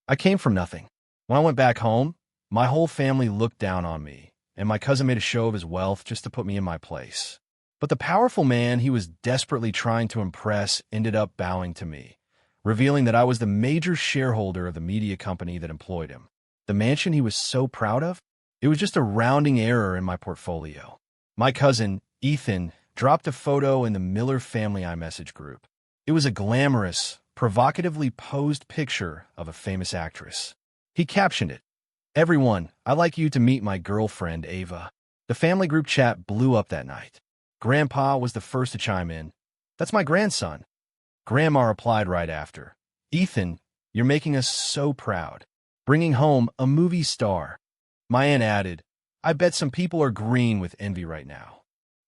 I came from nothing. When I went back home, my whole family looked down on me, and my cousin made a show of his wealth just to put me in my place. But the powerful man he was desperately trying to impress ended up bowing to me, revealing that I was the major shareholder of the media company that employed him. The mansion he was so proud of? It was just a rounding error in my portfolio. My cousin, Ethan, dropped a photo in the Miller family iMessage group. It was a glamorous, provocatively posed picture of a famous actress. He captioned it, "Everyone, I'd like you to meet my girlfriend, Ava." The family group chat blew up that night. Grandpa was the first to chime in. "That's my grandson." Grandma replied right after, "Ethan, you're making us so proud. Bringing home a movie star." My aunt added, "I bet some people are green with envy right now."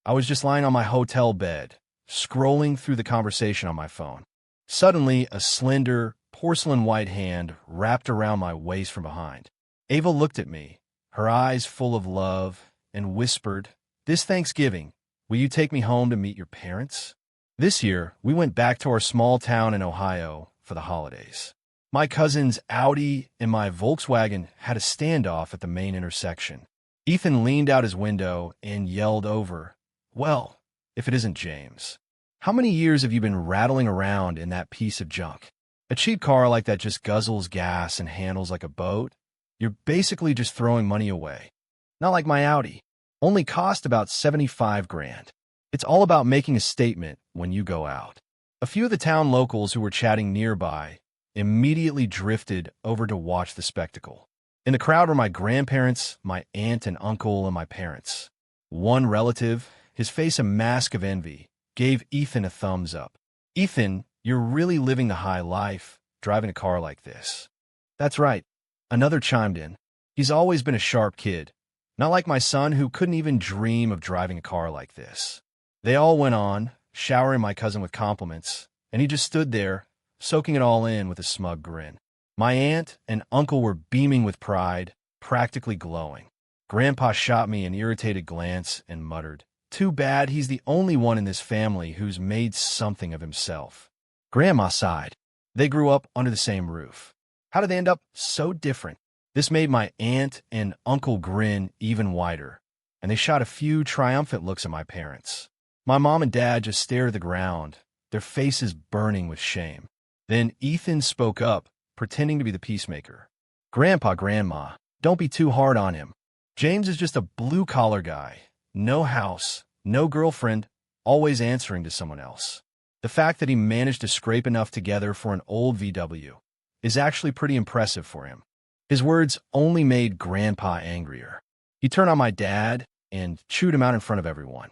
I was just lying on my hotel bed, scrolling through the conversation on my phone. Suddenly, a slender, porcelain-white hand wrapped around my waist from behind. Ava looked at me, her eyes full of love, and whispered, "This Thanksgiving, will you take me home to meet your parents?" This year, we went back to our small town in Ohio for the holidays. My cousin's Audi and my Volkswagen had a standoff at the main intersection. Ethan leaned out his window and yelled over, "Well, if it isn't James. How many years have you been rattling around in that piece of junk? A cheap car like that just guzzles gas and handles like a boat. You're basically just throwing money away. Not like my Audi. Only cost about 75 grand. It's all about making a statement when you go out." A few of the town locals who were chatting nearby immediately drifted over to watch the spectacle. In the crowd were my grandparents, my aunt and uncle, and my parents. One relative, his face a mask of envy, gave Ethan a thumbs up. "Ethan, you're really living the high life, driving a car like this." "That's right." Another chimed in. "He's always been a sharp kid. Not like my son, who couldn't even dream of driving a car like this." They all went on, showering my cousin with compliments, and he just stood there, soaking it all in with a smug grin. My aunt and uncle were beaming with pride, practically glowing. Grandpa shot me an irritated glance and muttered, "Too bad he's the only one in this family who's made something of himself." Grandma sighed. They grew up under the same roof. How did they end up so different? This made my aunt and uncle grin even wider, and they shot a few triumphant looks at my parents. My mom and dad just stared at the ground, their faces burning with shame. Then Ethan spoke up, pretending to be the peacemaker. Grandma, don't be too hard on him. James is just a blue-collar guy. No house, no girlfriend, always answering to someone else. The fact that he managed to scrape enough together for an old VW is actually pretty impressive for him." His words only made Grandpa angrier. He turned on my dad and chewed him out in front of everyone.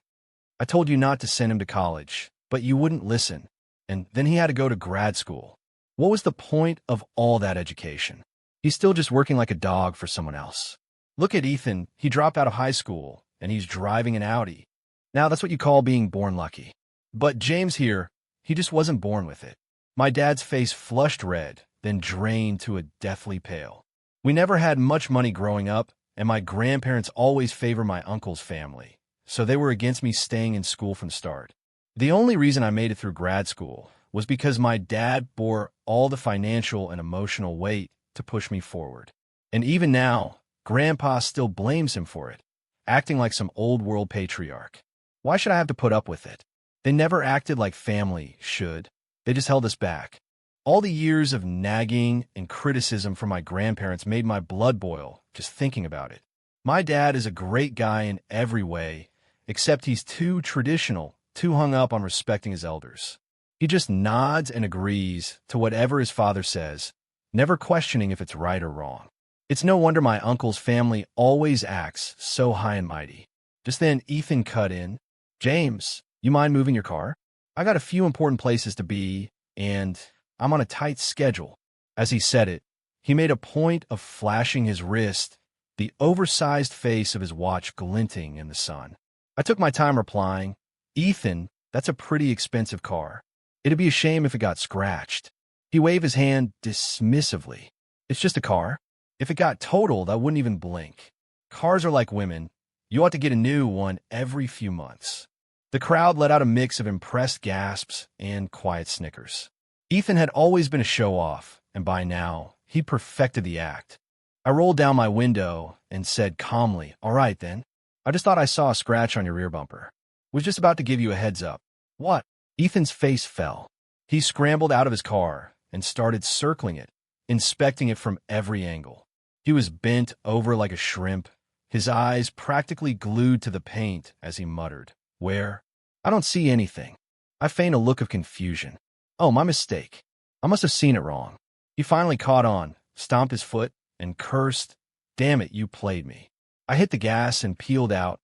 "I told you not to send him to college, but you wouldn't listen. And then he had to go to grad school. What was the point of all that education? He's still just working like a dog for someone else. Look at Ethan. He dropped out of high school, and he's driving an Audi. Now that's what you call being born lucky. But James here, he just wasn't born with it." My dad's face flushed red, then drained to a deathly pale. We never had much money growing up, and my grandparents always favored my uncle's family, so they were against me staying in school from the start. The only reason I made it through grad school was because my dad bore all the financial and emotional weight to push me forward. And even now, Grandpa still blames him for it, acting like some old-world patriarch. Why should I have to put up with it? They never acted like family should. They just held us back. All the years of nagging and criticism from my grandparents made my blood boil just thinking about it. My dad is a great guy in every way, except he's too traditional, too hung up on respecting his elders. He just nods and agrees to whatever his father says, never questioning if it's right or wrong. It's no wonder my uncle's family always acts so high and mighty. Just then, Ethan cut in. "James, you mind moving your car? I got a few important places to be, and I'm on a tight schedule." As he said it, he made a point of flashing his wrist, the oversized face of his watch glinting in the sun. I took my time replying, "Ethan, that's a pretty expensive car. It'd be a shame if it got scratched." He waved his hand dismissively. "It's just a car. If it got totaled, I wouldn't even blink. Cars are like women. You ought to get a new one every few months." The crowd let out a mix of impressed gasps and quiet snickers. Ethan had always been a show-off, and by now, He perfected the act. I rolled down my window and said calmly, "All right, then. I just thought I saw a scratch on your rear bumper. Was just about to give you a heads up." "What?" Ethan's face fell. He scrambled out of his car and started circling it, inspecting it from every angle. He was bent over like a shrimp, his eyes practically glued to the paint as he muttered, "Where?" "I don't see anything." I feigned a look of confusion. "Oh, my mistake. I must have seen it wrong." He finally caught on, stomped his foot, and cursed, "Damn it, you played me." I hit the gas and peeled out,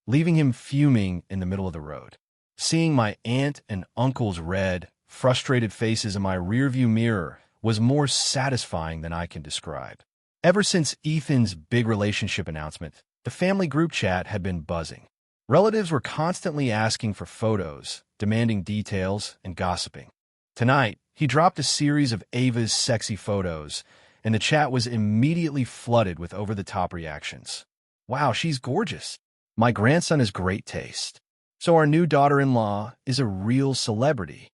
leaving him fuming in the middle of the road. Seeing my aunt and uncle's red, frustrated faces in my rearview mirror was more satisfying than I can describe. Ever since Ethan's big relationship announcement, the family group chat had been buzzing. Relatives were constantly asking for photos, demanding details, and gossiping. Tonight, he dropped a series of Ava's sexy photos, and the chat was immediately flooded with over-the-top reactions. "Wow, she's gorgeous. My grandson has great taste. So our new daughter-in-law is a real celebrity.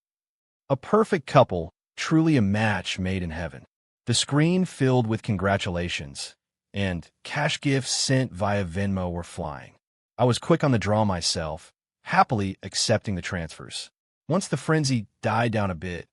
A perfect couple, truly a match made in heaven." The screen filled with congratulations, and cash gifts sent via Venmo were flying. I was quick on the draw myself, happily accepting the transfers. Once the frenzy died down a bit,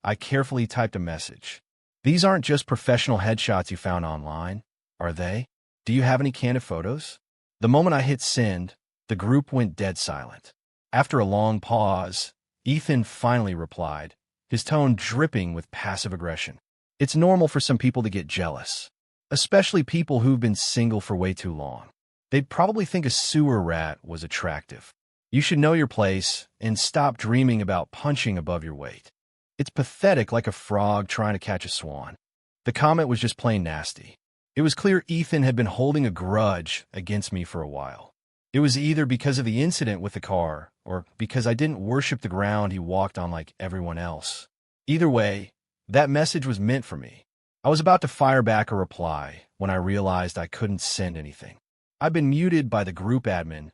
I carefully typed a message. "These aren't just professional headshots you found online, are they? Do you have any candid photos?" The moment I hit send, the group went dead silent. After a long pause, Ethan finally replied, his tone dripping with passive aggression. "It's normal for some people to get jealous, especially people who've been single for way too long. They'd probably think a sewer rat was attractive. You should know your place and stop dreaming about punching above your weight. It's pathetic, like a frog trying to catch a swan." The comment was just plain nasty. It was clear Ethan had been holding a grudge against me for a while. It was either because of the incident with the car or because I didn't worship the ground he walked on like everyone else. Either way, that message was meant for me. I was about to fire back a reply when I realized I couldn't send anything. I'd been muted by the group admin,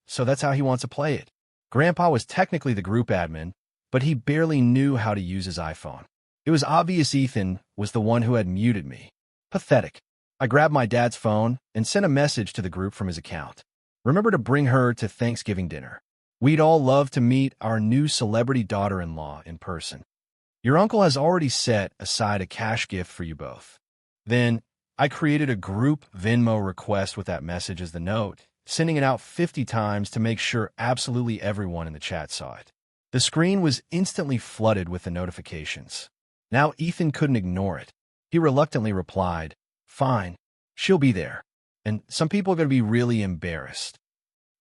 so that's how he wants to play it. Grandpa was technically the group admin, but he barely knew how to use his iPhone. It was obvious Ethan was the one who had muted me. Pathetic. I grabbed my dad's phone and sent a message to the group from his account. "Remember to bring her to Thanksgiving dinner. We'd all love to meet our new celebrity daughter-in-law in person. Your uncle has already set aside a cash gift for you both." Then, I created a group Venmo request with that message as the note, sending it out 50 times to make sure absolutely everyone in the chat saw it. The screen was instantly flooded with the notifications. Now Ethan couldn't ignore it. He reluctantly replied, "Fine, she'll be there. And some people are going to be really embarrassed."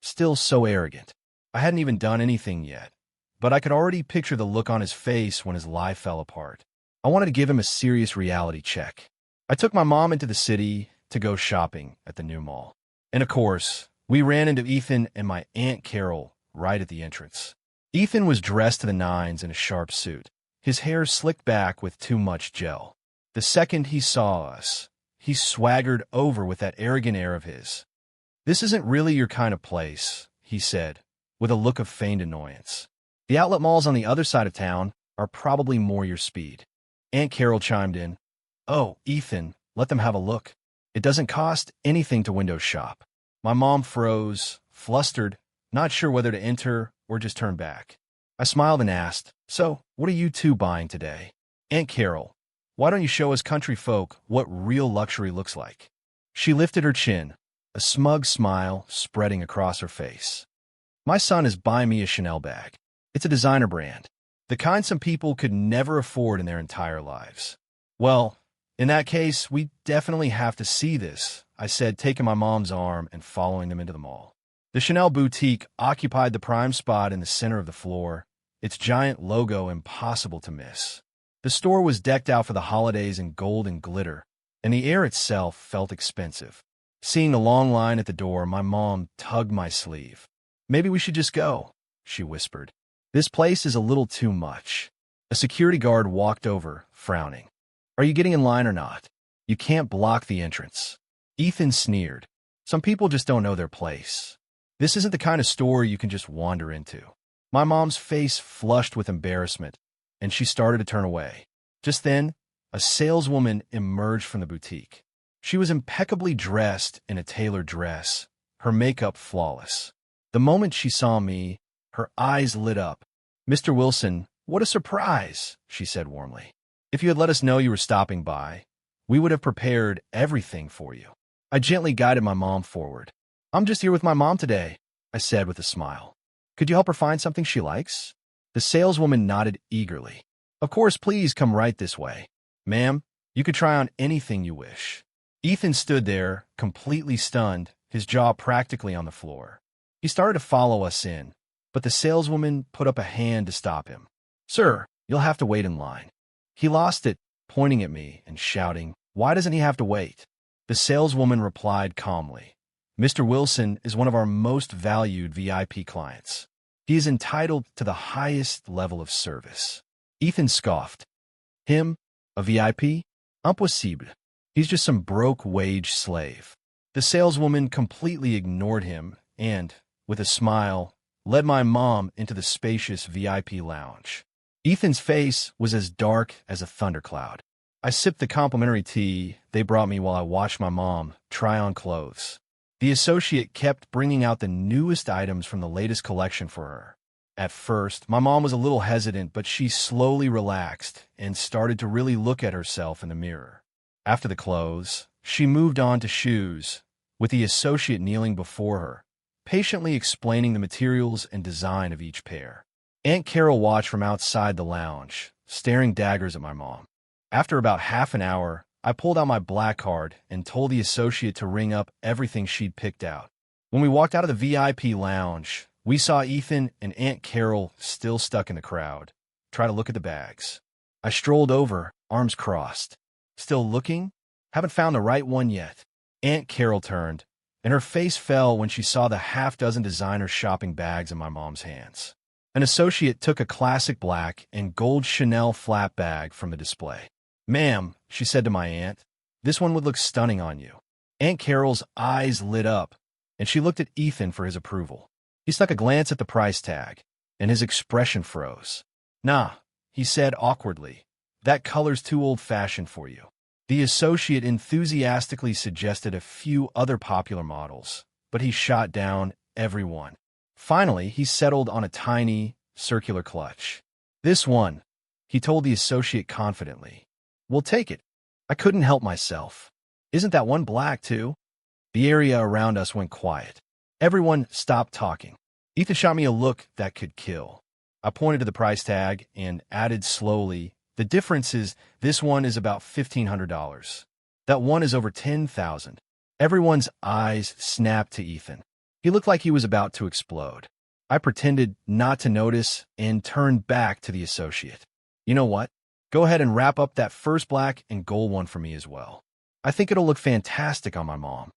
Still so arrogant. I hadn't even done anything yet, but I could already picture the look on his face when his lie fell apart. I wanted to give him a serious reality check. I took my mom into the city to go shopping at the new mall. And of course, we ran into Ethan and my Aunt Carol right at the entrance. Ethan was dressed to the nines in a sharp suit, his hair slicked back with too much gel. The second he saw us, he swaggered over with that arrogant air of his. "This isn't really your kind of place," he said, with a look of feigned annoyance. "The outlet malls on the other side of town are probably more your speed." Aunt Carol chimed in, "Oh, Ethan, let them have a look. It doesn't cost anything to window shop." My mom froze, flustered, not sure whether to enter or just turn back. I smiled and asked, "So, what are you two buying today?" "Aunt Carol, why don't you show us country folk what real luxury looks like?" She lifted her chin, a smug smile spreading across her face. "My son is buying me a Chanel bag. It's a designer brand, the kind some people could never afford in their entire lives." "Well, in that case, we definitely have to see this," I said, taking my mom's arm and following them into the mall. The Chanel boutique occupied the prime spot in the center of the floor, its giant logo impossible to miss. The store was decked out for the holidays in gold and glitter, and the air itself felt expensive. Seeing the long line at the door, my mom tugged my sleeve. "Maybe we should just go," she whispered. "This place is a little too much." A security guard walked over, frowning. "Are you getting in line or not? You can't block the entrance." Ethan sneered. "Some people just don't know their place. This isn't the kind of store you can just wander into." My mom's face flushed with embarrassment, and she started to turn away. Just then, a saleswoman emerged from the boutique. She was impeccably dressed in a tailored dress, her makeup flawless. The moment she saw me, her eyes lit up. "Mr. Wilson, what a surprise," she said warmly. "If you had let us know you were stopping by, we would have prepared everything for you." I gently guided my mom forward. "I'm just here with my mom today," I said with a smile. "Could you help her find something she likes?" The saleswoman nodded eagerly. "Of course, please come right this way. Ma'am, you could try on anything you wish." Ethan stood there, completely stunned, his jaw practically on the floor. He started to follow us in, but the saleswoman put up a hand to stop him. "Sir, you'll have to wait in line." He lost it, pointing at me and shouting, "Why doesn't he have to wait?" The saleswoman replied calmly, "Mr. Wilson is one of our most valued VIP clients. He is entitled to the highest level of service." Ethan scoffed. "Him? A VIP? Impossible. He's just some broke-wage slave." The saleswoman completely ignored him and, with a smile, led my mom into the spacious VIP lounge. Ethan's face was as dark as a thundercloud. I sipped the complimentary tea they brought me while I watched my mom try on clothes. The associate kept bringing out the newest items from the latest collection for her. At first, my mom was a little hesitant, but she slowly relaxed and started to really look at herself in the mirror. After the clothes, she moved on to shoes, with the associate kneeling before her, patiently explaining the materials and design of each pair. Aunt Carol watched from outside the lounge, staring daggers at my mom. After about half an hour, I pulled out my black card and told the associate to ring up everything she'd picked out. When we walked out of the VIP lounge, we saw Ethan and Aunt Carol still stuck in the crowd, try to look at the bags. I strolled over, arms crossed. "Still looking? Haven't found the right one yet." Aunt Carol turned, and her face fell when she saw the half-dozen designer shopping bags in my mom's hands. An associate took a classic black and gold Chanel flat bag from the display. "Ma'am," she said to my aunt, "this one would look stunning on you." Aunt Carol's eyes lit up, and she looked at Ethan for his approval. He stuck a glance at the price tag, and his expression froze. "Nah," he said awkwardly. "That color's too old-fashioned for you." The associate enthusiastically suggested a few other popular models, but he shot down every one. Finally, he settled on a tiny, circular clutch. "This one," he told the associate confidently. "We'll take it." I couldn't help myself. "Isn't that one black, too?" The area around us went quiet. Everyone stopped talking. Ethan shot me a look that could kill. I pointed to the price tag and added slowly, "The difference is this one is about $1,500. That one is over $10,000. Everyone's eyes snapped to Ethan. He looked like he was about to explode. I pretended not to notice and turned back to the associate. "You know what? Go ahead and wrap up that first black and gold one for me as well. I think it'll look fantastic on my mom."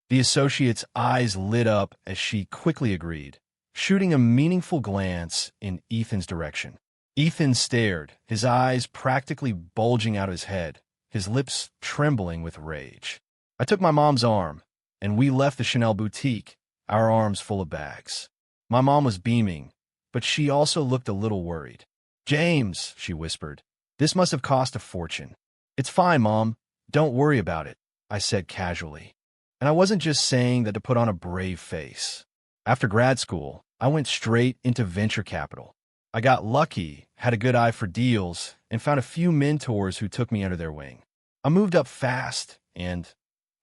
The associate's eyes lit up as she quickly agreed, shooting a meaningful glance in Ethan's direction. Ethan stared, his eyes practically bulging out of his head, his lips trembling with rage. I took my mom's arm, and we left the Chanel boutique, our arms full of bags. My mom was beaming, but she also looked a little worried. "James," she whispered, "this must have cost a fortune." "It's fine, Mom. Don't worry about it," I said casually. And I wasn't just saying that to put on a brave face. After grad school, I went straight into venture capital. I got lucky, had a good eye for deals, and found a few mentors who took me under their wing. I moved up fast, and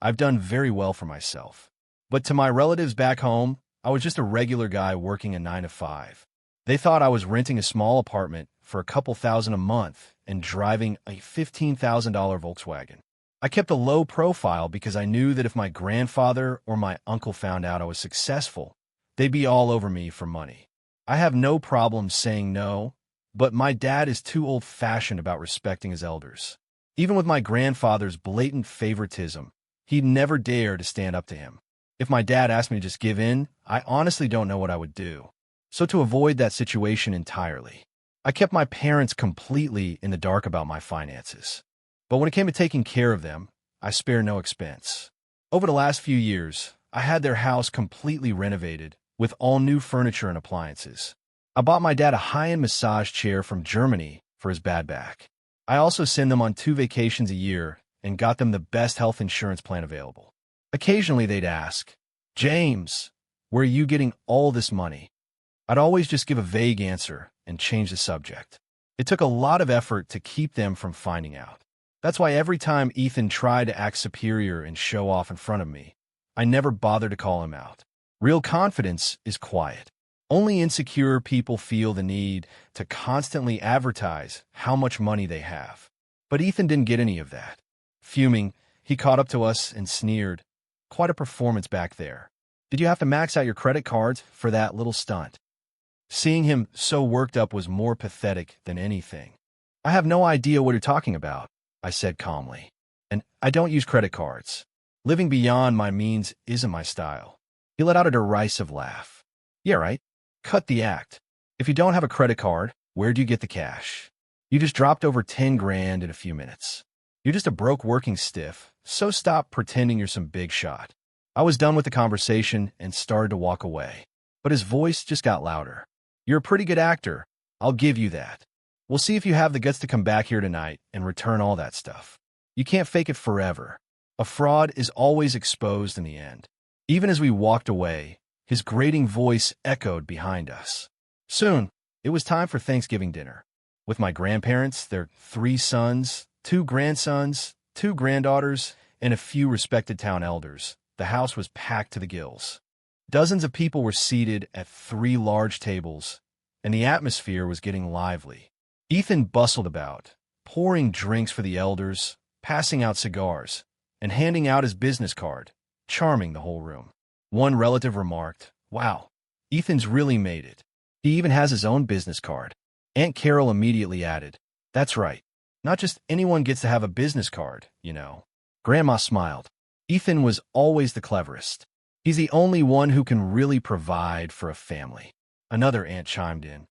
I've done very well for myself. But to my relatives back home, I was just a regular guy working a 9-to-5. They thought I was renting a small apartment for a couple thousand a month and driving a $15,000 Volkswagen. I kept a low profile because I knew that if my grandfather or my uncle found out I was successful, they'd be all over me for money. I have no problem saying no, but my dad is too old-fashioned about respecting his elders. Even with my grandfather's blatant favoritism, he'd never dare to stand up to him. If my dad asked me to just give in, I honestly don't know what I would do. So to avoid that situation entirely, I kept my parents completely in the dark about my finances. But when it came to taking care of them, I spared no expense. Over the last few years, I had their house completely renovated with all new furniture and appliances. I bought my dad a high-end massage chair from Germany for his bad back. I also send them on 2 vacations a year and got them the best health insurance plan available. Occasionally they'd ask, James, where are you getting all this money? I'd always just give a vague answer and change the subject. It took a lot of effort to keep them from finding out. That's why every time Ethan tried to act superior and show off in front of me, I never bothered to call him out. Real confidence is quiet. Only insecure people feel the need to constantly advertise how much money they have. But Ethan didn't get any of that. Fuming, he caught up to us and sneered, "Quite a performance back there. Did you have to max out your credit cards for that little stunt?" Seeing him so worked up was more pathetic than anything. "I have no idea what you're talking about," I said calmly. "And I don't use credit cards. Living beyond my means isn't my style." He let out a derisive laugh. "Yeah, right. Cut the act. If you don't have a credit card, where do you get the cash? You just dropped over 10 grand in a few minutes. You're just a broke working stiff, so stop pretending you're some big shot." I was done with the conversation and started to walk away. But his voice just got louder. "You're a pretty good actor. I'll give you that. We'll see if you have the guts to come back here tonight and return all that stuff. You can't fake it forever. A fraud is always exposed in the end." Even as we walked away, his grating voice echoed behind us. Soon, it was time for Thanksgiving dinner. With my grandparents, their 3 sons, 2 grandsons, 2 granddaughters, and a few respected town elders, the house was packed to the gills. Dozens of people were seated at 3 large tables, and the atmosphere was getting lively. Ethan bustled about, pouring drinks for the elders, passing out cigars, and handing out his business card, charming the whole room. One relative remarked, "Wow, Ethan's really made it. He even has his own business card." Aunt Carol immediately added, "That's right. Not just anyone gets to have a business card, you know." Grandma smiled. "Ethan was always the cleverest. He's the only one who can really provide for a family." Another aunt chimed in.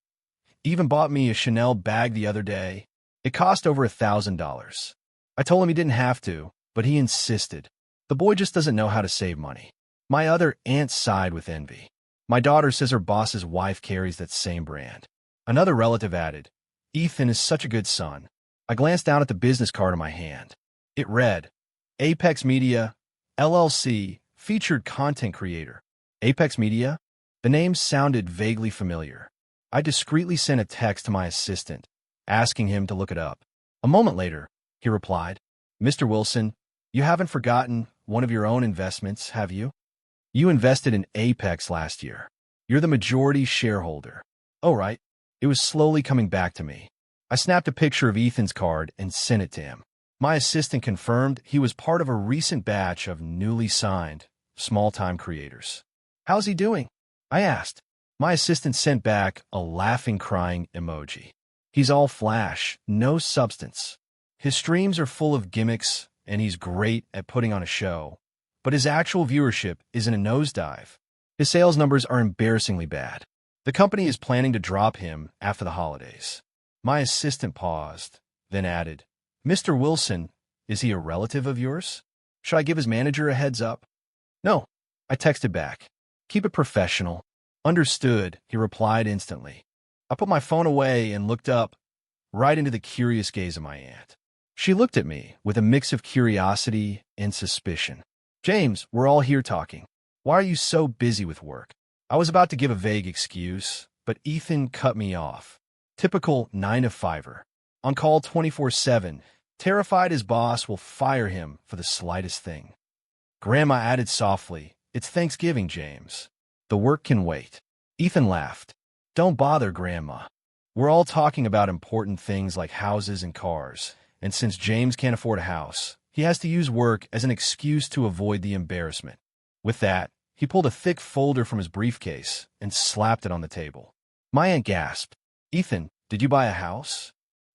"Even bought me a Chanel bag the other day. It cost over $1,000. I told him he didn't have to, but he insisted. The boy just doesn't know how to save money." My other aunt sighed with envy. "My daughter says her boss's wife carries that same brand." Another relative added, "Ethan is such a good son." I glanced down at the business card in my hand. It read, Apex Media, LLC, featured content creator. Apex Media? The name sounded vaguely familiar. I discreetly sent a text to my assistant, asking him to look it up. A moment later, he replied, "Mr. Wilson, you haven't forgotten one of your own investments, have you? You invested in Apex last year. You're the majority shareholder." Oh, right. It was slowly coming back to me. I snapped a picture of Ethan's card and sent it to him. My assistant confirmed he was part of a recent batch of newly signed, small-time creators. "How's he doing?" I asked. My assistant sent back a laughing, crying emoji. "He's all flash, no substance. His streams are full of gimmicks, and he's great at putting on a show. But his actual viewership is in a nosedive. His sales numbers are embarrassingly bad. The company is planning to drop him after the holidays." My assistant paused, then added, "Mr. Wilson, is he a relative of yours? Should I give his manager a heads up?" "No," I texted back. "Keep it professional." "Understood," he replied instantly. I put my phone away and looked up, right into the curious gaze of my aunt. She looked at me with a mix of curiosity and suspicion. "James, we're all here talking. Why are you so busy with work?" I was about to give a vague excuse, but Ethan cut me off. Typical 9-to-5er. On call 24/7, terrified his boss will fire him for the slightest thing. Grandma added softly, "It's Thanksgiving, James. The work can wait." Ethan laughed. "Don't bother, Grandma. We're all talking about important things like houses and cars, and since James can't afford a house, he has to use work as an excuse to avoid the embarrassment." With that, he pulled a thick folder from his briefcase and slapped it on the table. My aunt gasped. "Ethan, did you buy a house?"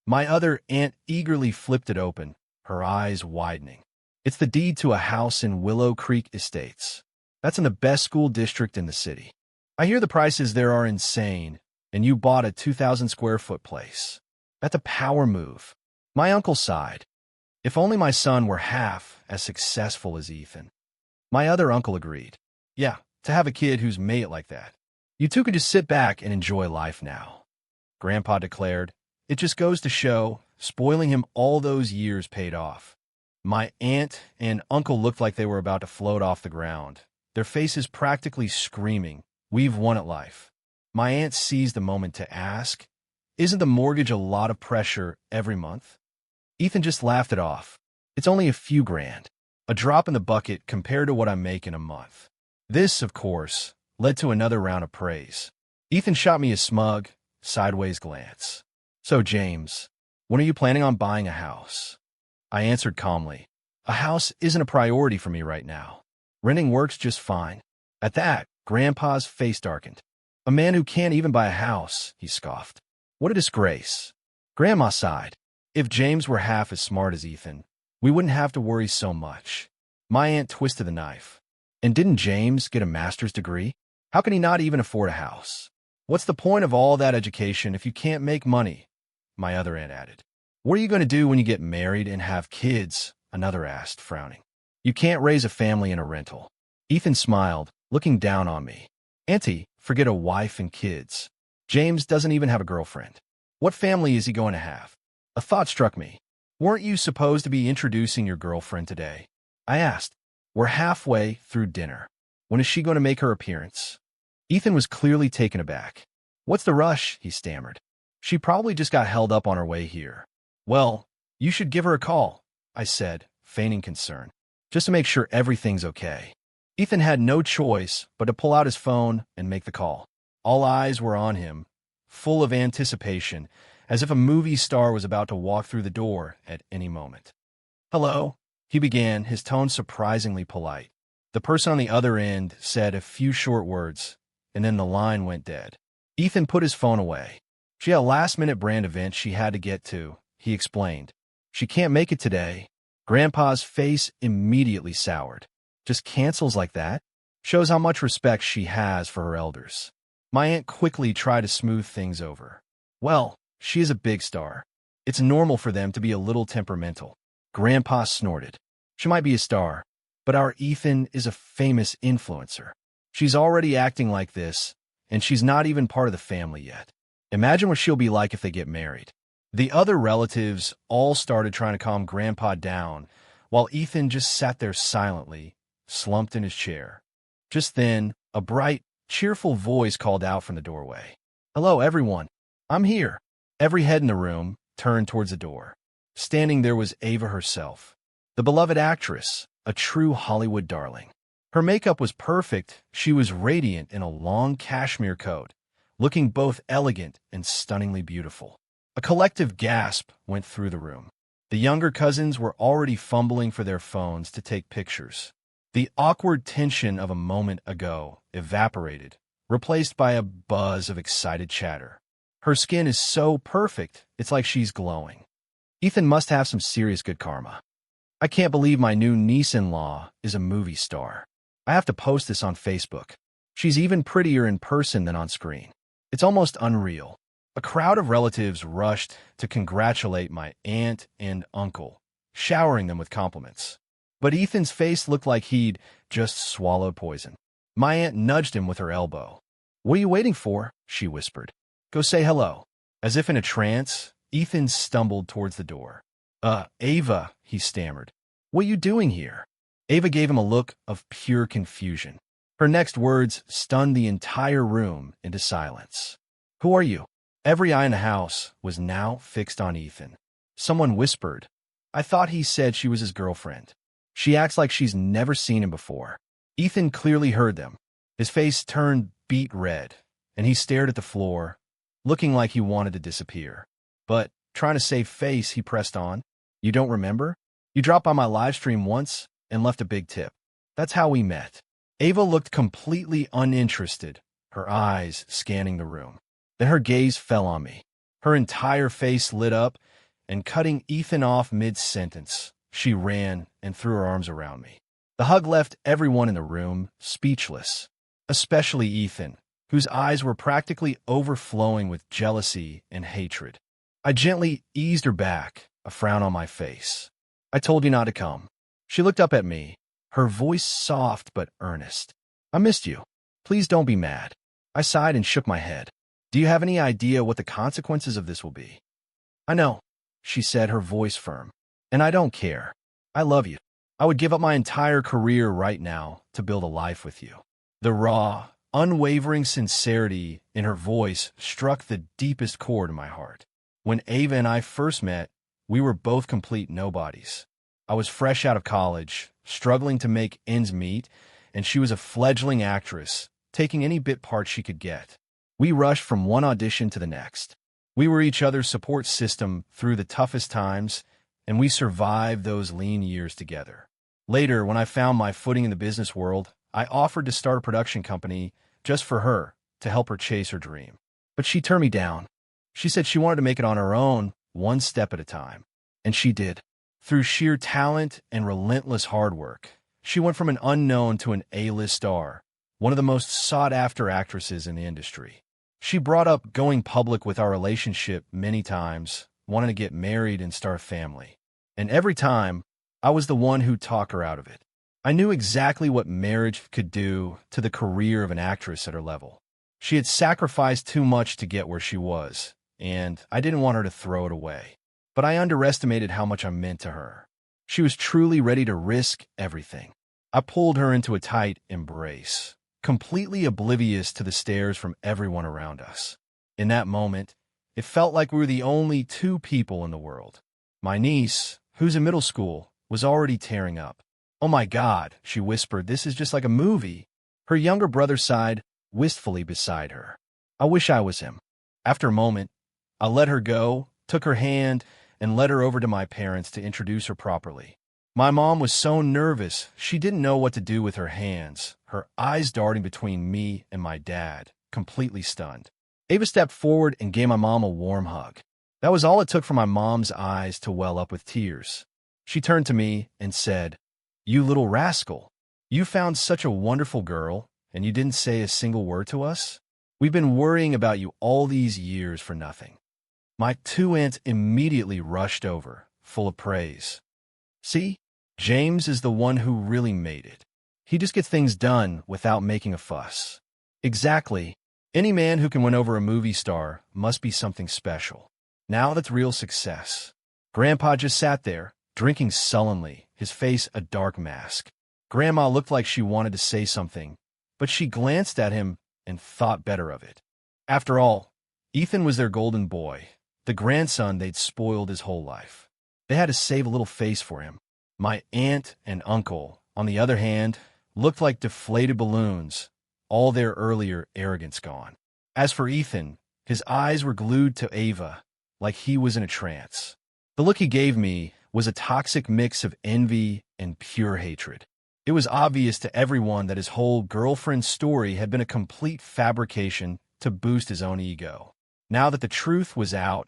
My other aunt eagerly flipped it open, her eyes widening. "It's the deed to a house in Willow Creek Estates. That's in the best school district in the city. I hear the prices there are insane, and you bought a 2,000-square-foot place. That's a power move." My uncle sighed. "If only my son were half as successful as Ethan." My other uncle agreed. "Yeah, to have a kid who's made it like that. You two could just sit back and enjoy life now." Grandpa declared, "It just goes to show, Spoiling him all those years paid off. My aunt and uncle looked like they were about to float off the ground, their faces practically screaming, "We've won at life." My aunt seized the moment to ask, "Isn't the mortgage a lot of pressure every month?" Ethan just laughed it off. "It's only a few grand, a drop in the bucket compared to what I make in a month." This, of course, led to another round of praise. Ethan shot me a smug, sideways glance. "So, James, when are you planning on buying a house?" I answered calmly, "A house isn't a priority for me right now. Renting works just fine." At that, Grandpa's face darkened. "A man who can't even buy a house," he scoffed. "What a disgrace." Grandma sighed. "If James were half as smart as Ethan, we wouldn't have to worry so much." My aunt twisted the knife. "And didn't James get a master's degree? How can he not even afford a house? What's the point of all that education if you can't make money?" My other aunt added. "What are you going to do when you get married and have kids?" Another asked, frowning. "You can't raise a family in a rental." Ethan smiled, looking down on me. "Auntie, forget a wife and kids. James doesn't even have a girlfriend. What family is he going to have?" A thought struck me. "Weren't you supposed to be introducing your girlfriend today?" I asked. "We're halfway through dinner. When is she going to make her appearance?" Ethan was clearly taken aback. "What's the rush?" he stammered. "She probably just got held up on her way here." "Well, you should give her a call," I said, feigning concern, "just to make sure everything's okay." Ethan had no choice but to pull out his phone and make the call. All eyes were on him, full of anticipation, as if a movie star was about to walk through the door at any moment. "Hello," he began, his tone surprisingly polite. The person on the other end said a few short words, and then the line went dead. Ethan put his phone away. "She had a last-minute brand event she had to get to," he explained. "She can't make it today." Grandpa's face immediately soured. "Just cancels like that? Shows how much respect she has for her elders." My aunt quickly tried to smooth things over. "Well, she is a big star. It's normal for them to be a little temperamental." Grandpa snorted. "She might be a star, but our Ethan is a famous influencer. She's already acting like this, and she's not even part of the family yet. Imagine what she'll be like if they get married." The other relatives all started trying to calm Grandpa down, while Ethan just sat there silently, slumped in his chair. Just then, a bright, cheerful voice called out from the doorway. "Hello, everyone. I'm here." Every head in the room turned towards the door. Standing there was Ava herself, the beloved actress, a true Hollywood darling. Her makeup was perfect. She was radiant in a long cashmere coat, looking both elegant and stunningly beautiful. A collective gasp went through the room. The younger cousins were already fumbling for their phones to take pictures. The awkward tension of a moment ago evaporated, replaced by a buzz of excited chatter. "Her skin is so perfect, it's like she's glowing. Ethan must have some serious good karma. I can't believe my new niece-in-law is a movie star. I have to post this on Facebook. She's even prettier in person than on screen. It's almost unreal." A crowd of relatives rushed to congratulate my aunt and uncle, showering them with compliments. But Ethan's face looked like he'd just swallowed poison. My aunt nudged him with her elbow. "What are you waiting for?" she whispered. "Go say hello." As if in a trance, Ethan stumbled towards the door. Ava," he stammered. "What are you doing here?" Ava gave him a look of pure confusion. Her next words stunned the entire room into silence. "Who are you?" Every eye in the house was now fixed on Ethan. Someone whispered, "I thought he said she was his girlfriend. She acts like she's never seen him before." Ethan clearly heard them. His face turned beet red, and he stared at the floor, looking like he wanted to disappear. But, trying to save face, he pressed on. "You don't remember? You dropped by my live stream once and left a big tip. That's how we met." Ava looked completely uninterested, her eyes scanning the room. Then her gaze fell on me. Her entire face lit up, and cutting Ethan off mid-sentence, she ran and threw her arms around me. The hug left everyone in the room speechless, especially Ethan, whose eyes were practically overflowing with jealousy and hatred. I gently eased her back, a frown on my face. "I told you not to come." She looked up at me, her voice soft but earnest. "I missed you. Please don't be mad." I sighed and shook my head. "Do you have any idea what the consequences of this will be?" "I know. she said, her voice firm. And I don't care. I love you. I would give up my entire career right now to build a life with you. The raw, unwavering sincerity in her voice struck the deepest chord in my heart. When Ava and I first met, we were both complete nobodies. I was fresh out of college, struggling to make ends meet, and she was a fledgling actress, taking any bit part she could get. We rushed from one audition to the next. We were each other's support system through the toughest times, and we survived those lean years together. Later, when I found my footing in the business world, I offered to start a production company just for her, to help her chase her dream. But she turned me down. She said she wanted to make it on her own, one step at a time. And she did. Through sheer talent and relentless hard work, she went from an unknown to an A-list star, one of the most sought-after actresses in the industry. She brought up going public with our relationship many times, wanting to get married and start a family. And every time, I was the one who talked her out of it. I knew exactly what marriage could do to the career of an actress at her level. She had sacrificed too much to get where she was, and I didn't want her to throw it away. But I underestimated how much I meant to her. She was truly ready to risk everything. I pulled her into a tight embrace, completely oblivious to the stares from everyone around us. In that moment, it felt like we were the only two people in the world. My niece, who's in middle school, was already tearing up. "Oh my God," she whispered, "this is just like a movie." Her younger brother sighed wistfully beside her. "I wish I was him." After a moment, I let her go, took her hand, and led her over to my parents to introduce her properly. My mom was so nervous, she didn't know what to do with her hands, her eyes darting between me and my dad, completely stunned. Ava stepped forward and gave my mom a warm hug. That was all it took for my mom's eyes to well up with tears. She turned to me and said, "You little rascal, you found such a wonderful girl, and you didn't say a single word to us? We've been worrying about you all these years for nothing." My two aunts immediately rushed over, full of praise. "See, James is the one who really made it. He just gets things done without making a fuss." Exactly. Any man who can win over a movie star must be something special. Now that's real success. Grandpa just sat there, drinking sullenly, his face a dark mask. Grandma looked like she wanted to say something, but she glanced at him and thought better of it. After all, Ethan was their golden boy, the grandson they'd spoiled his whole life. They had to save a little face for him. My aunt and uncle, on the other hand, looked like deflated balloons, all their earlier arrogance gone. As for Ethan, his eyes were glued to Ava, like he was in a trance. The look he gave me was a toxic mix of envy and pure hatred. It was obvious to everyone that his whole girlfriend story had been a complete fabrication to boost his own ego. Now that the truth was out,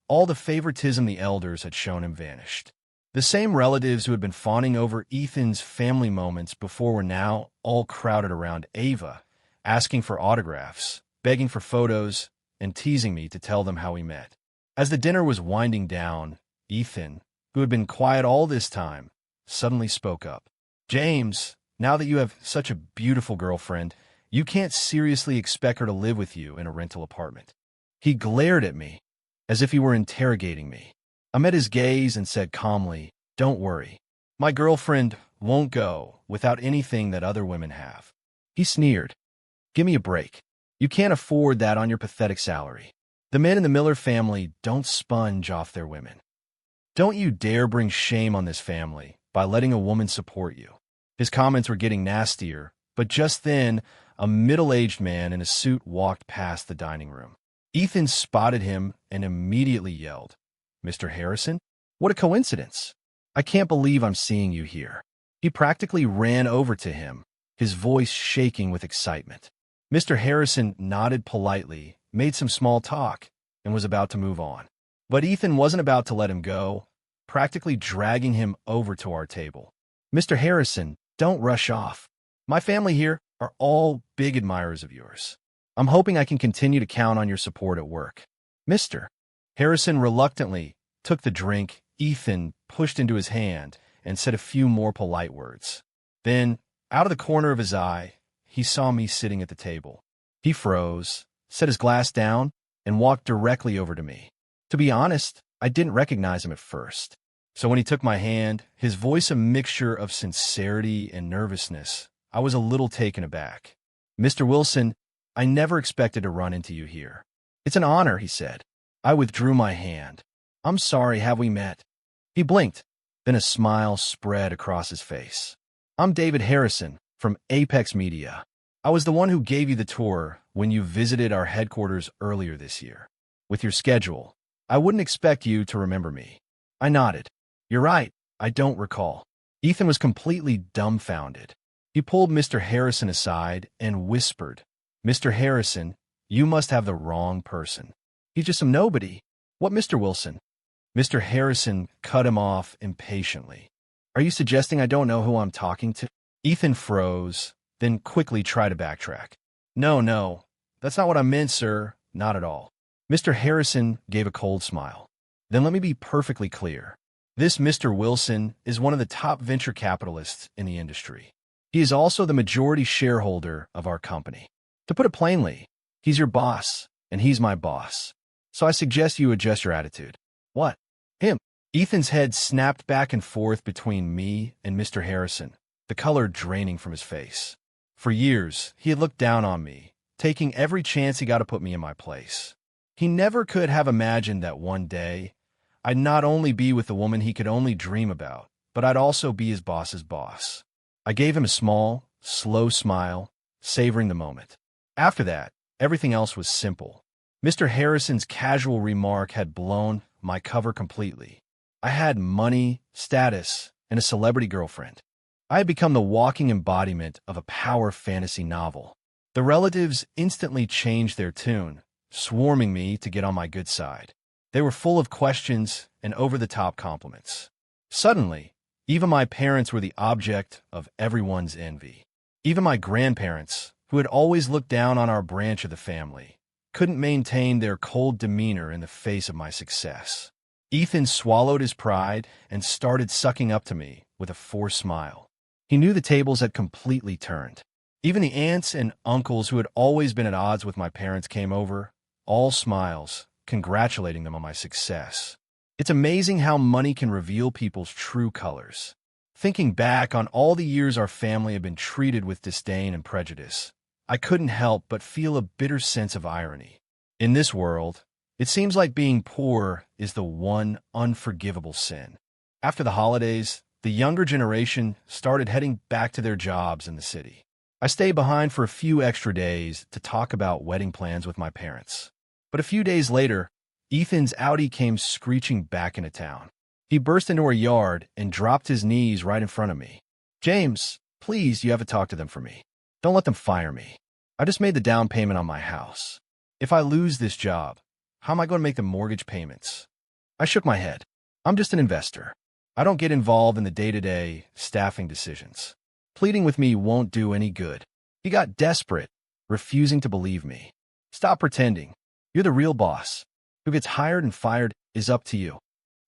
all the favoritism the elders had shown him vanished. The same relatives who had been fawning over Ethan's family moments before were now all crowded around Ava, asking for autographs, begging for photos, and teasing me to tell them how we met. As the dinner was winding down, Ethan, who had been quiet all this time, suddenly spoke up. "James, now that you have such a beautiful girlfriend, you can't seriously expect her to live with you in a rental apartment." He glared at me, as if he were interrogating me. I met his gaze and said calmly, "Don't worry. My girlfriend won't go without anything that other women have." He sneered. "Give me a break. You can't afford that on your pathetic salary. The men in the Miller family don't sponge off their women. Don't you dare bring shame on this family by letting a woman support you." His comments were getting nastier, but just then, a middle-aged man in a suit walked past the dining room. Ethan spotted him and immediately yelled, "Mr. Harrison? What a coincidence. I can't believe I'm seeing you here." He practically ran over to him, his voice shaking with excitement. Mr. Harrison nodded politely, made some small talk, and was about to move on. But Ethan wasn't about to let him go, practically dragging him over to our table. "Mr. Harrison, don't rush off. My family here are all big admirers of yours. I'm hoping I can continue to count on your support at work." "Mr." Harrison reluctantly took the drink Ethan pushed into his hand and said a few more polite words. Then, out of the corner of his eye, he saw me sitting at the table. He froze, set his glass down, and walked directly over to me. To be honest, I didn't recognize him at first. So when he took my hand, his voice a mixture of sincerity and nervousness, I was a little taken aback. "Mr. Wilson, I never expected to run into you here." "It's an honor," he said. I withdrew my hand. "I'm sorry, have we met?" He blinked, then a smile spread across his face. "I'm David Harrison from Apex Media. I was the one who gave you the tour when you visited our headquarters earlier this year. With your schedule, I wouldn't expect you to remember me." I nodded. "You're right, I don't recall." Ethan was completely dumbfounded. He pulled Mr. Harrison aside and whispered, "Mr. Harrison, you must have the wrong person. He's just some nobody." "What, Mr. Wilson?" Mr. Harrison cut him off impatiently. "Are you suggesting I don't know who I'm talking to?" Ethan froze, then quickly tried to backtrack. No, that's not what I meant, sir. Not at all." Mr. Harrison gave a cold smile. "Then let me be perfectly clear. This Mr. Wilson is one of the top venture capitalists in the industry. He is also the majority shareholder of our company. To put it plainly, he's your boss, and he's my boss. So I suggest you adjust your attitude." "What? Him?" Ethan's head snapped back and forth between me and Mr. Harrison, the color draining from his face. For years, he had looked down on me, taking every chance he got to put me in my place. He never could have imagined that one day, I'd not only be with the woman he could only dream about, but I'd also be his boss's boss. I gave him a small, slow smile, savoring the moment. After that, everything else was simple. Mr. Harrison's casual remark had blown my cover completely. I had money, status, and a celebrity girlfriend. I had become the walking embodiment of a power fantasy novel. The relatives instantly changed their tune, swarming me to get on my good side. They were full of questions and over-the-top compliments. Suddenly, even my parents were the object of everyone's envy. Even my grandparents, who had always looked down on our branch of the family, couldn't maintain their cold demeanor in the face of my success. Ethan swallowed his pride and started sucking up to me with a forced smile. He knew the tables had completely turned. Even the aunts and uncles who had always been at odds with my parents came over, all smiles, congratulating them on my success. It's amazing how money can reveal people's true colors. Thinking back on all the years our family had been treated with disdain and prejudice, I couldn't help but feel a bitter sense of irony. In this world, it seems like being poor is the one unforgivable sin. After the holidays, the younger generation started heading back to their jobs in the city. I stayed behind for a few extra days to talk about wedding plans with my parents. But a few days later, Ethan's Audi came screeching back into town. He burst into our yard and dropped his knees right in front of me. "James, please, you have to talk to them for me. Don't let them fire me. I just made the down payment on my house. If I lose this job, how am I going to make the mortgage payments?" I shook my head. "I'm just an investor. I don't get involved in the day-to-day staffing decisions. Pleading with me won't do any good." He got desperate, refusing to believe me. "Stop pretending. You're the real boss. Who gets hired and fired is up to you."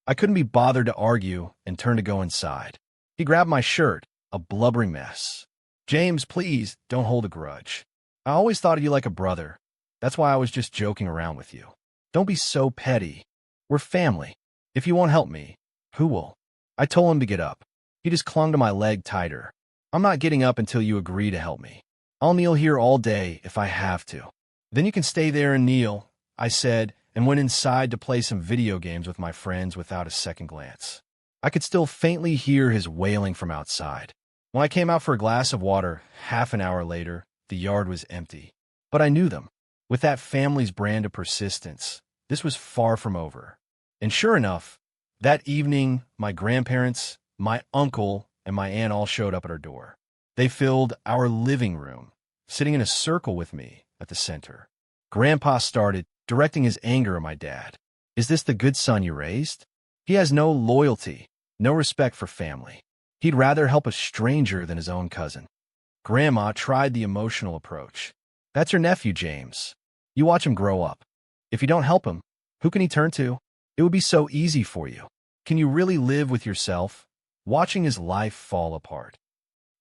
I couldn't be bothered to argue and turned to go inside. He grabbed my shirt, a blubbering mess. "James, please, don't hold a grudge. I always thought of you like a brother. That's why I was just joking around with you. Don't be so petty. We're family. If you won't help me, who will?" I told him to get up. He just clung to my leg tighter. "I'm not getting up until you agree to help me. I'll kneel here all day if I have to." "Then you can stay there and kneel," I said, and went inside to play some video games with my friends without a second glance. I could still faintly hear his wailing from outside. When I came out for a glass of water, half an hour later, the yard was empty. But I knew them. With that family's brand of persistence, this was far from over. And sure enough, that evening, my grandparents, my uncle, and my aunt all showed up at our door. They filled our living room, sitting in a circle with me at the center. Grandpa started, directing his anger at my dad. "Is this the good son you raised? He has no loyalty, no respect for family. He'd rather help a stranger than his own cousin." Grandma tried the emotional approach. "That's your nephew, James. You watch him grow up. If you don't help him, who can he turn to? It would be so easy for you. Can you really live with yourself, watching his life fall apart?"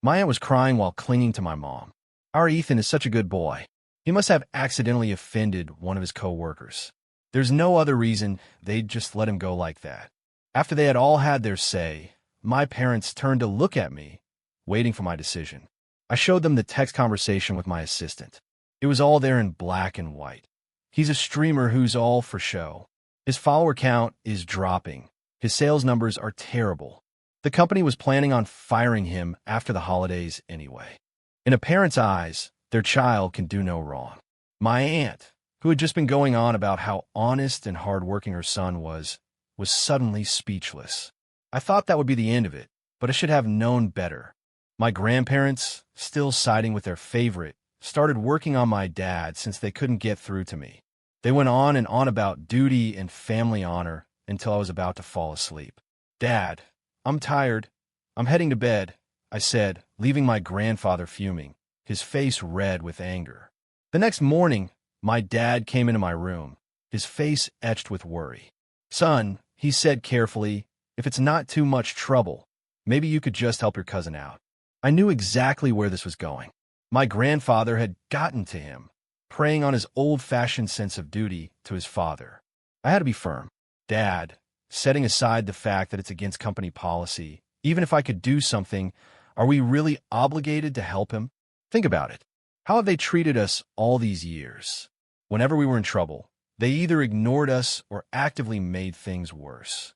My aunt was crying while clinging to my mom. "Our Ethan is such a good boy. He must have accidentally offended one of his co-workers." There's no other reason they'd just let him go like that. After they had all had their say, my parents turned to look at me, waiting for my decision. I showed them the text conversation with my assistant. It was all there in black and white. He's a streamer who's all for show. His follower count is dropping. His sales numbers are terrible. The company was planning on firing him after the holidays anyway. In a parent's eyes, their child can do no wrong. My aunt, who had just been going on about how honest and hardworking her son was suddenly speechless. I thought that would be the end of it, but I should have known better. My grandparents, still siding with their favorite, started working on my dad since they couldn't get through to me. They went on and on about duty and family honor until I was about to fall asleep. "Dad, I'm tired. I'm heading to bed," I said, leaving my grandfather fuming, his face red with anger. The next morning, my dad came into my room, his face etched with worry. "Son," he said carefully, "if it's not too much trouble, maybe you could just help your cousin out." I knew exactly where this was going. My grandfather had gotten to him, preying on his old-fashioned sense of duty to his father. I had to be firm. "Dad, setting aside the fact that it's against company policy, even if I could do something, are we really obligated to help him? Think about it. How have they treated us all these years? Whenever we were in trouble, they either ignored us or actively made things worse.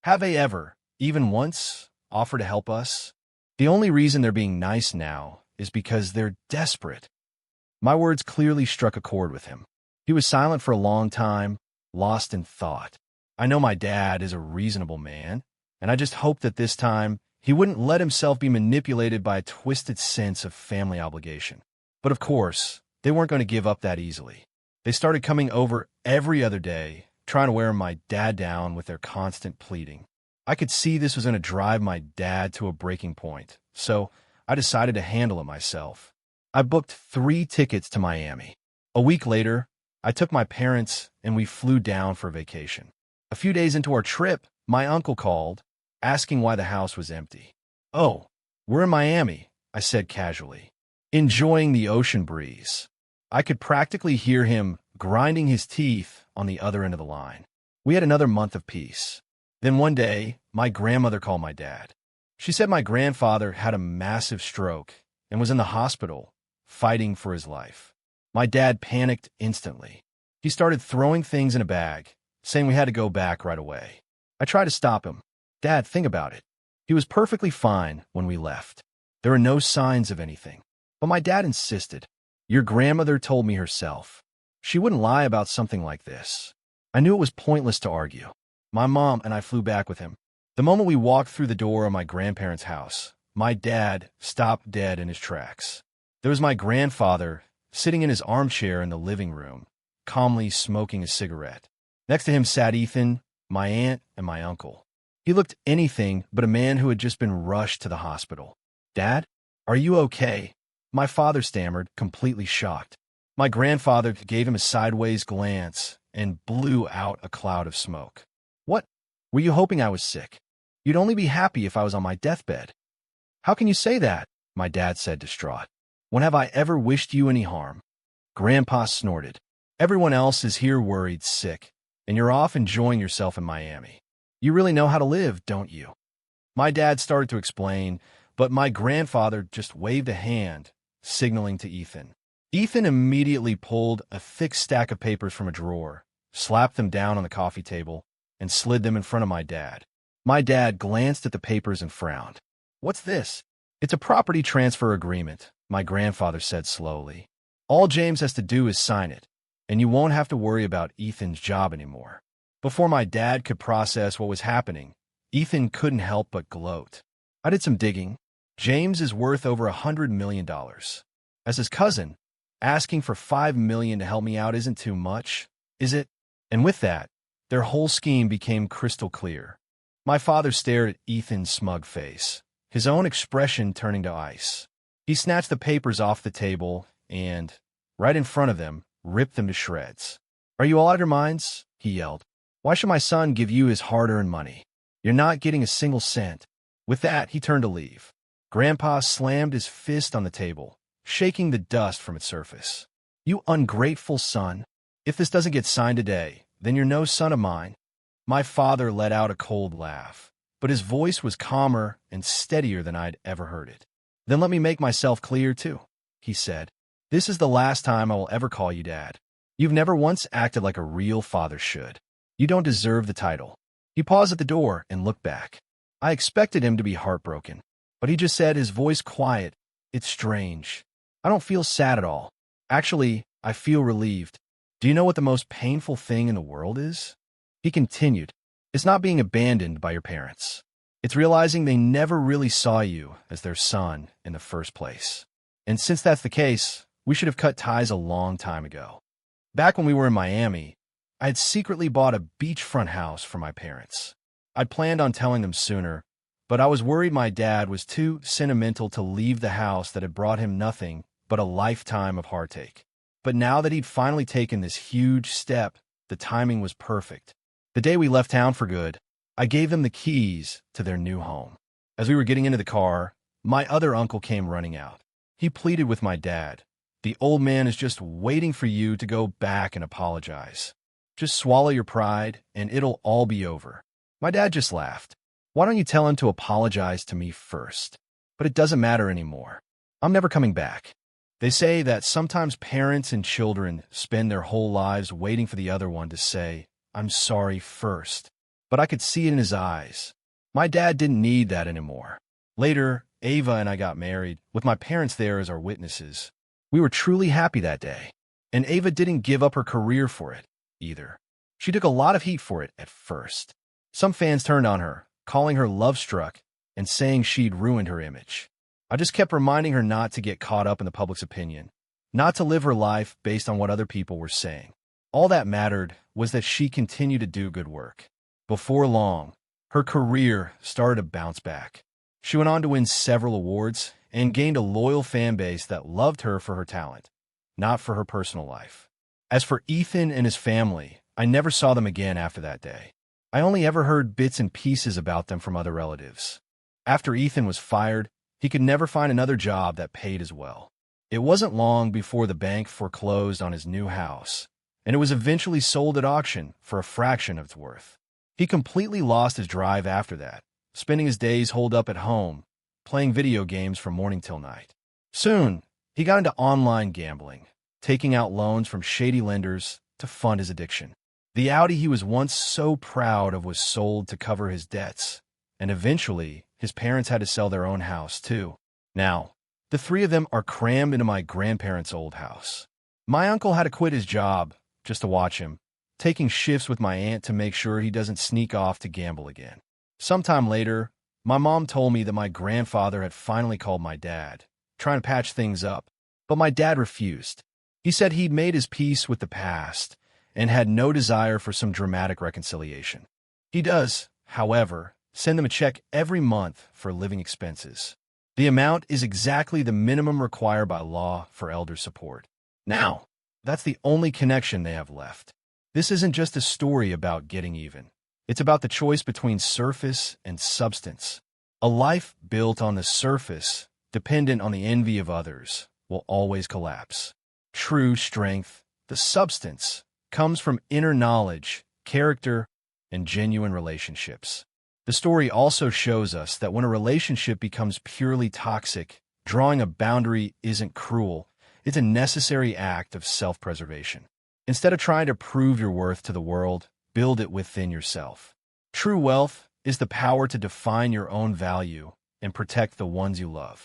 Have they ever, even once, offered to help us? The only reason they're being nice now is because they're desperate." My words clearly struck a chord with him. He was silent for a long time, lost in thought. I know my dad is a reasonable man, and I just hoped that this time he wouldn't let himself be manipulated by a twisted sense of family obligation. But of course, they weren't going to give up that easily. They started coming over every other day, trying to wear my dad down with their constant pleading. I could see this was going to drive my dad to a breaking point, so I decided to handle it myself. I booked 3 tickets to Miami. A week later, I took my parents and we flew down for vacation. A few days into our trip, my uncle called, asking why the house was empty. "Oh, we're in Miami," I said casually, enjoying the ocean breeze. I could practically hear him grinding his teeth on the other end of the line. We had another month of peace. Then one day, my grandmother called my dad. She said my grandfather had a massive stroke and was in the hospital, fighting for his life. My dad panicked instantly. He started throwing things in a bag, saying we had to go back right away. I tried to stop him. "Dad, think about it. He was perfectly fine when we left. There are no signs of anything." But my dad insisted. "Your grandmother told me herself. She wouldn't lie about something like this." I knew it was pointless to argue. My mom and I flew back with him. The moment we walked through the door of my grandparents' house, my dad stopped dead in his tracks. There was my grandfather sitting in his armchair in the living room, calmly smoking a cigarette. Next to him sat Ethan, my aunt, and my uncle. He looked anything but a man who had just been rushed to the hospital. "Dad, are you okay?" My father stammered, completely shocked. My grandfather gave him a sideways glance and blew out a cloud of smoke. "What? Were you hoping I was sick? You'd only be happy if I was on my deathbed." "How can you say that?" my dad said, distraught. "When have I ever wished you any harm?" Grandpa snorted. "Everyone else is here worried, sick, and you're off enjoying yourself in Miami. You really know how to live, don't you?" My dad started to explain, but my grandfather just waved a hand, signaling to Ethan. Ethan immediately pulled a thick stack of papers from a drawer, slapped them down on the coffee table, and slid them in front of my dad. My dad glanced at the papers and frowned. "What's this?" "It's a property transfer agreement," my grandfather said slowly. "All James has to do is sign it, and you won't have to worry about Ethan's job anymore." Before my dad could process what was happening, Ethan couldn't help but gloat. I did some digging. James is worth over $100 million. As his cousin, asking for $5 million to help me out isn't too much, is it? And with that, their whole scheme became crystal clear. My father stared at Ethan's smug face, his own expression turning to ice. He snatched the papers off the table and, right in front of them, ripped them to shreds. "Are you all out of your minds?" he yelled. "Why should my son give you his hard-earned money? You're not getting a single cent." With that, he turned to leave. Grandpa slammed his fist on the table, shaking the dust from its surface. "You ungrateful son. If this doesn't get signed today, then you're no son of mine." My father let out a cold laugh, but his voice was calmer and steadier than I'd ever heard it. "Then let me make myself clear, too," he said. "This is the last time I will ever call you Dad. You've never once acted like a real father should. You don't deserve the title." He paused at the door and looked back. I expected him to be heartbroken, but he just said, his voice quiet, "It's strange. I don't feel sad at all. Actually, I feel relieved. Do you know what the most painful thing in the world is?" He continued, "It's not being abandoned by your parents. It's realizing they never really saw you as their son in the first place. And since that's the case, we should have cut ties a long time ago." Back when we were in Miami, I had secretly bought a beachfront house for my parents. I'd planned on telling them sooner, but I was worried my dad was too sentimental to leave the house that had brought him nothing but a lifetime of heartache. But now that he'd finally taken this huge step, the timing was perfect. The day we left town for good, I gave them the keys to their new home. As we were getting into the car, my other uncle came running out. He pleaded with my dad, "The old man is just waiting for you to go back and apologize. Just swallow your pride, and it'll all be over." My dad just laughed. "Why don't you tell him to apologize to me first? But it doesn't matter anymore. I'm never coming back." They say that sometimes parents and children spend their whole lives waiting for the other one to say, "I'm sorry" first. But I could see it in his eyes. My dad didn't need that anymore. Later, Ava and I got married, with my parents there as our witnesses. We were truly happy that day. And Ava didn't give up her career for it, either. She took a lot of heat for it at first. Some fans turned on her, calling her love-struck and saying she'd ruined her image. I just kept reminding her not to get caught up in the public's opinion, not to live her life based on what other people were saying. All that mattered was that she continued to do good work. Before long, her career started to bounce back. She went on to win several awards and gained a loyal fan base that loved her for her talent, not for her personal life. As for Ethan and his family, I never saw them again after that day. I only ever heard bits and pieces about them from other relatives. After Ethan was fired, he could never find another job that paid as well. It wasn't long before the bank foreclosed on his new house, and it was eventually sold at auction for a fraction of its worth. He completely lost his drive after that, spending his days holed up at home, playing video games from morning till night. Soon, he got into online gambling, taking out loans from shady lenders to fund his addiction. The Audi he was once so proud of was sold to cover his debts, and eventually, his parents had to sell their own house, too. Now, the three of them are crammed into my grandparents' old house. My uncle had to quit his job just to watch him, taking shifts with my aunt to make sure he doesn't sneak off to gamble again. Sometime later, my mom told me that my grandfather had finally called my dad, trying to patch things up, but my dad refused. He said he'd made his peace with the past and had no desire for some dramatic reconciliation. He does, however, send them a check every month for living expenses. The amount is exactly the minimum required by law for elder support. Now, that's the only connection they have left. This isn't just a story about getting even. It's about the choice between surface and substance. A life built on the surface, dependent on the envy of others, will always collapse. True strength, the substance, comes from inner knowledge, character, and genuine relationships. The story also shows us that when a relationship becomes purely toxic, drawing a boundary isn't cruel, it's a necessary act of self-preservation. Instead of trying to prove your worth to the world, build it within yourself. True wealth is the power to define your own value and protect the ones you love.